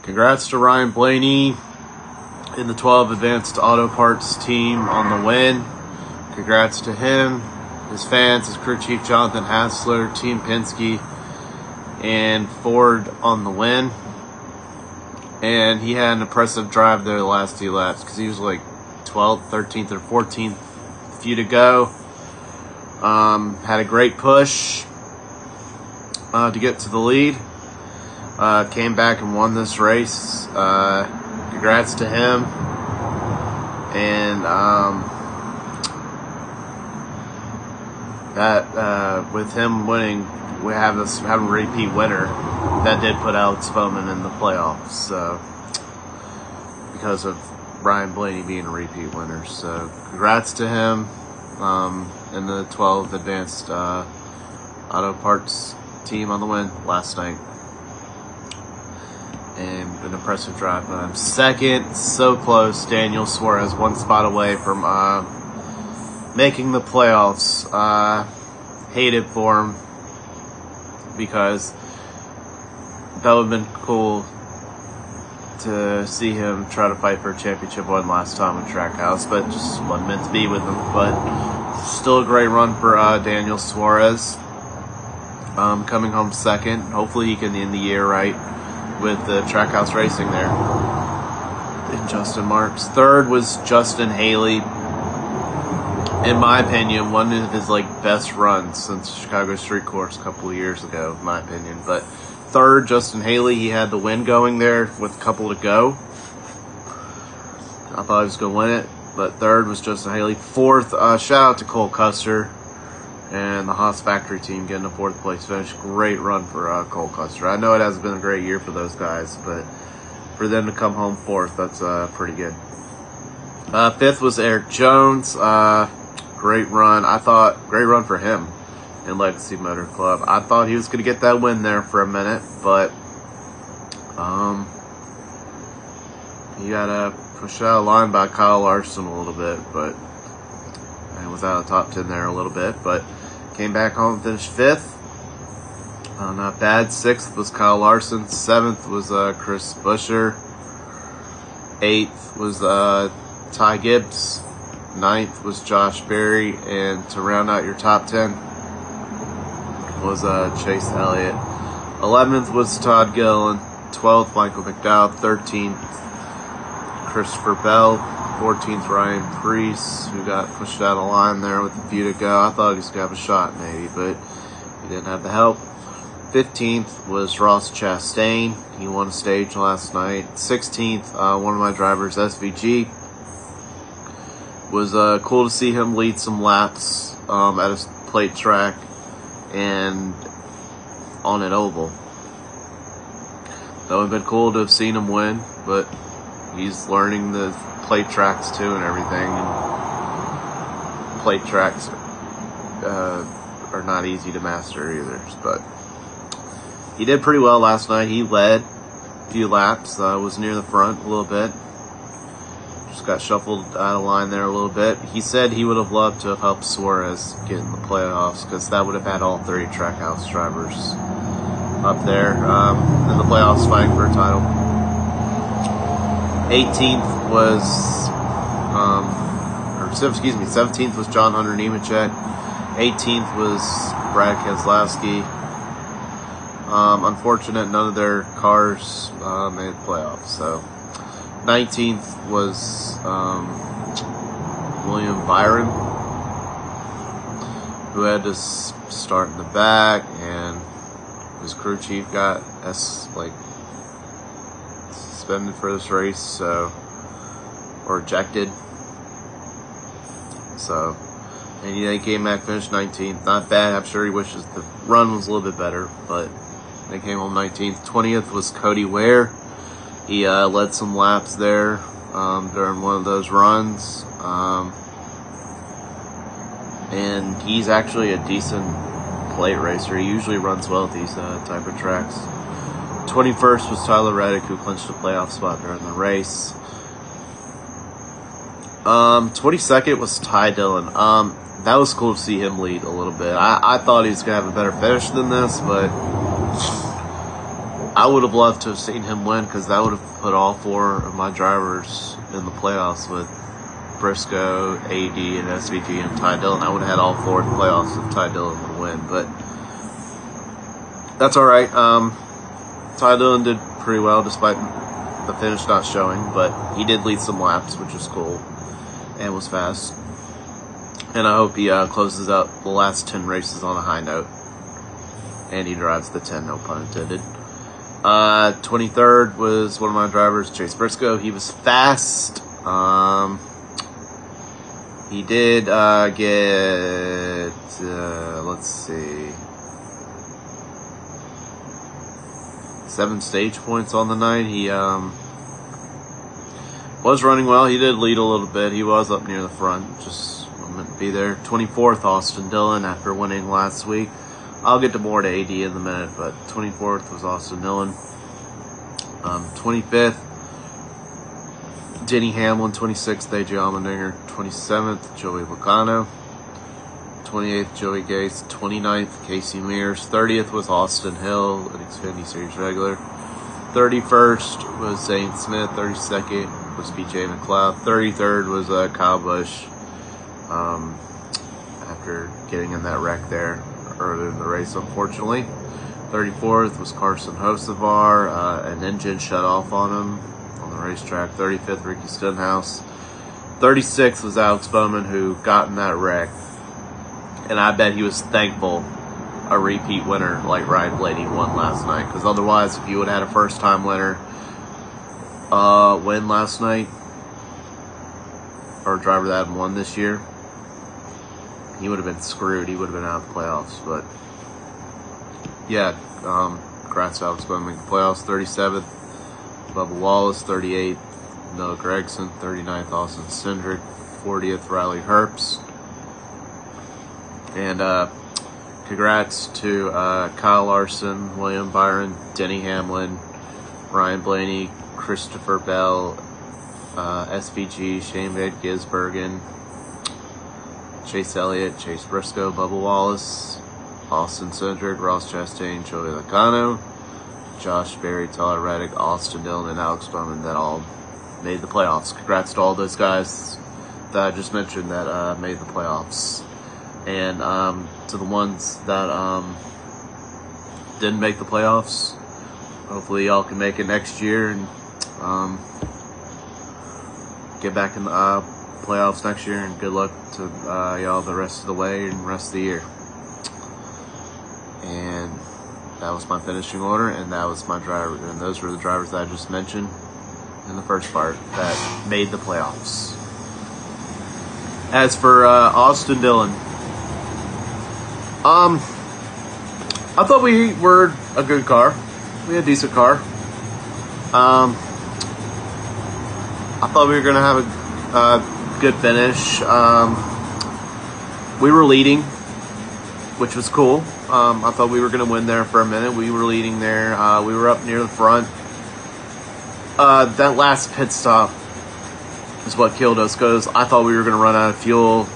Congrats to Ryan Blaney in the 12 Advanced Auto Parts team on the win. Congrats to him, his fans, his crew chief Jonathan Hassler, Team Penske, and Ford on the win. And he had an impressive drive there the last few laps because he was like 12th, 13th, or 14th, few to go. Had a great push to get to the lead. Came back and won this race. Congrats to him. And with him winning, we have a repeat winner. That did put Alex Bowman in the playoffs, so because of Ryan Blaney being a repeat winner. So congrats to him in the 12 Advanced Auto Parts team on the win last night. And an impressive drive by him. Second, so close, Daniel Suarez, one spot away from making the playoffs. Hate it for him because that would have been cool to see him try to fight for a championship one last time in Trackhouse, but just wasn't meant to be with him. But still a great run for Daniel Suarez. Coming home second. Hopefully he can end the year right with the Trackhouse Racing there. And Justin Marks. Third was Justin Haley. In my opinion, one of his best runs since Chicago Street Course a couple of years ago, in my opinion. But third, Justin Haley, he had the win going there with a couple to go. I thought he was going to win it, but third was Justin Haley. Fourth, shout out to Cole Custer and the Haas Factory team getting a fourth place finish. Great run for Cole Custer. I know it hasn't been a great year for those guys, but for them to come home fourth, that's pretty good. Fifth was Eric Jones. Great run. Great run for him in Legacy Motor Club. I thought he was going to get that win there for a minute, but he got pushed out of line by Kyle Larson a little bit, but he was out of the top 10 there a little bit, but came back home and finished fifth. Not bad. Sixth was Kyle Larson. Seventh was Chris Buescher. Eighth was Ty Gibbs. Ninth was Josh Berry, and to round out your top 10 was Chase Elliott. 11th was Todd Gillen. 12th, Michael McDowell. 13th, Christopher Bell. 14th, Ryan Preece, who got pushed out of line there with a few to go. I thought he was going to have a shot maybe, but he didn't have the help. 15th was Ross Chastain. He won a stage last night. 16th, one of my drivers, SVG. Was cool to see him lead some laps at a plate track and on an oval. That would have been cool to have seen him win, but he's learning the plate tracks too and everything. And plate tracks are not easy to master either, but he did pretty well last night. He led a few laps, was near the front a little bit. Just got shuffled out of line there a little bit. He said he would have loved to have helped Suarez get in the playoffs because that would have had all three Trackhouse drivers up there in the playoffs fighting for a title. 18th was, 17th was John Hunter Nemechek. 18th was Brad Keselowski. Unfortunate, none of their cars made the playoffs, so 19th was William Byron, who had to start in the back, and his crew chief got suspended for this race, or ejected. So, and he came back, finished 19th. Not bad. I'm sure he wishes the run was a little bit better, but they came home 19th. 20th was Cody Ware. He led some laps there during one of those runs. And he's actually a decent plate racer. He usually runs well at these type of tracks. 21st was Tyler Reddick, who clinched a playoff spot during the race. 22nd was Ty Dillon. That was cool to see him lead a little bit. I thought he was going to have a better finish than this, but I would have loved to have seen him win, because that would have put all 4 of my drivers in the playoffs with Briscoe, AD, and SVG, and Ty Dillon. I would have had all 4 in the playoffs if Ty Dillon would win, but that's all right. Ty Dillon did pretty well despite the finish not showing, but he did lead some laps, which was cool, and was fast. And I hope he closes out the last 10 races on a high note, and he drives the 10, no pun intended. 23rd was one of my drivers, Chase Briscoe. He was fast. He did get, let's see, 7 stage points on the night. He was running well. He did lead a little bit. He was up near the front, just meant to be there. 24th, Austin Dillon, after winning last week. I'll get to more to AD in a minute, but 24th was Austin Dillon. 25th, Denny Hamlin. 26th, AJ Allmendinger. 27th, Joey Logano. 28th, Joey Gase. 29th, Casey Mears. 30th was Austin Hill, an Xfinity Series regular. 31st was Zane Smith. 32nd was BJ McLeod. 33rd was Kyle Busch, after getting in that wreck there earlier in the race, unfortunately. 34th was Carson Hocevar. An engine shut off on him on the racetrack. 35th, Ricky Stenhouse. 36th was Alex Bowman, who got in that wreck, and I bet he was thankful a repeat winner like Ryan Blaney won last night, because otherwise, if you would have had a first-time winner win last night, or a driver that had won this year, he would have been screwed. He would have been out of the playoffs. But yeah, congrats to Alex Bowman making the playoffs. 37th, Bubba Wallace. 38th, Noah Gragson. 39th, Austin Cindric. 40th, Riley Herbst. And congrats to Kyle Larson, William Byron, Denny Hamlin, Ryan Blaney, Christopher Bell, SVG, Shane Van Gisbergen, Chase Elliott, Chase Briscoe, Bubba Wallace, Austin Cindric, Ross Chastain, Joey Logano, Josh Berry, Tyler Reddick, Austin Dillon, and Alex Bowman that all made the playoffs. Congrats to all those guys that I just mentioned that made the playoffs. And to the ones that didn't make the playoffs, hopefully y'all can make it next year and get back in the playoffs next year, and good luck to y'all the rest of the way and rest of the year. And that was my finishing order, and that was my driver, and those were the drivers that I just mentioned in the first part that made the playoffs. As for Austin Dillon, I thought we were a good car. We had a decent car. I thought we were going to have a good finish. We were leading, which was cool. I thought we were going to win there for a minute. We were leading there. We were up near the front. That last pit stop is what killed us, because I thought we were going to run out of fuel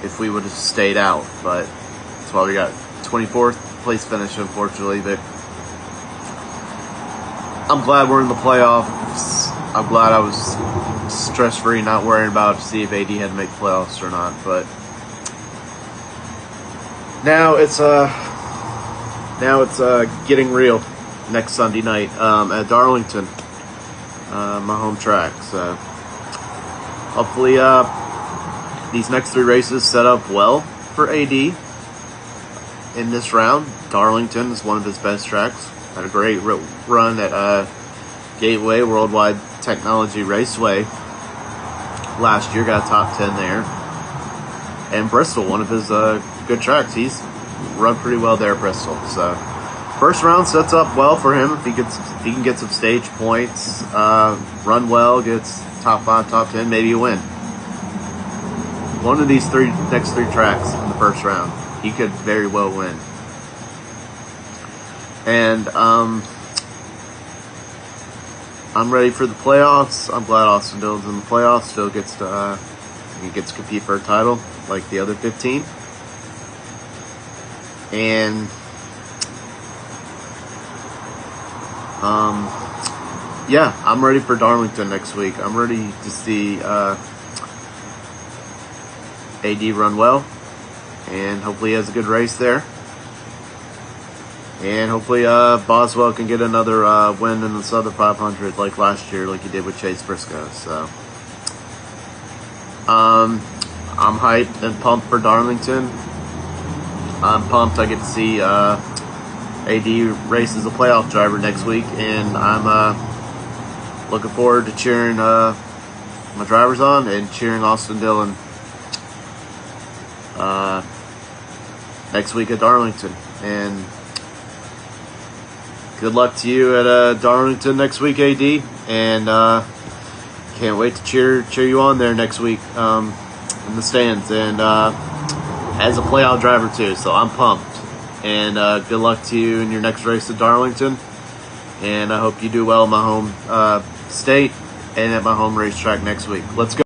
if we would have stayed out. But that's why we got 24th place finish, unfortunately. But I'm glad we're in the playoffs. I'm glad I was stress-free, not worrying about to see if AD had to make the playoffs or not. But now it's getting real next Sunday night at Darlington, my home track. So hopefully these next 3 races set up well for AD in this round. Darlington is one of his best tracks. Had a great run at Gateway Worldwide Technology Raceway last year. Got a top 10 there. And Bristol, one of his good tracks. He's run pretty well there at Bristol. So first round sets up well for him if he can get some stage points, run well, gets top 5, top 10, maybe a win. One of these next three tracks in the first round, he could very well win. And I'm ready for the playoffs. I'm glad Austin Dillon's in the playoffs. Still gets to he gets to compete for a title like the other 15. And Yeah, I'm ready for Darlington next week. I'm ready to see AD run well, and hopefully he has a good race there. And hopefully Boswell can get another win in the Southern 500 like last year, like he did with Chase Briscoe. So I'm hyped and pumped for Darlington. I'm pumped I get to see AD race as a playoff driver next week, and I'm looking forward to cheering my drivers on and cheering Austin Dillon next week at Darlington. And good luck to you at Darlington next week, AD, and can't wait to cheer you on there next week in the stands, and as a playoff driver too. So I'm pumped, and good luck to you in your next race at Darlington, and I hope you do well in my home state and at my home racetrack next week. Let's go.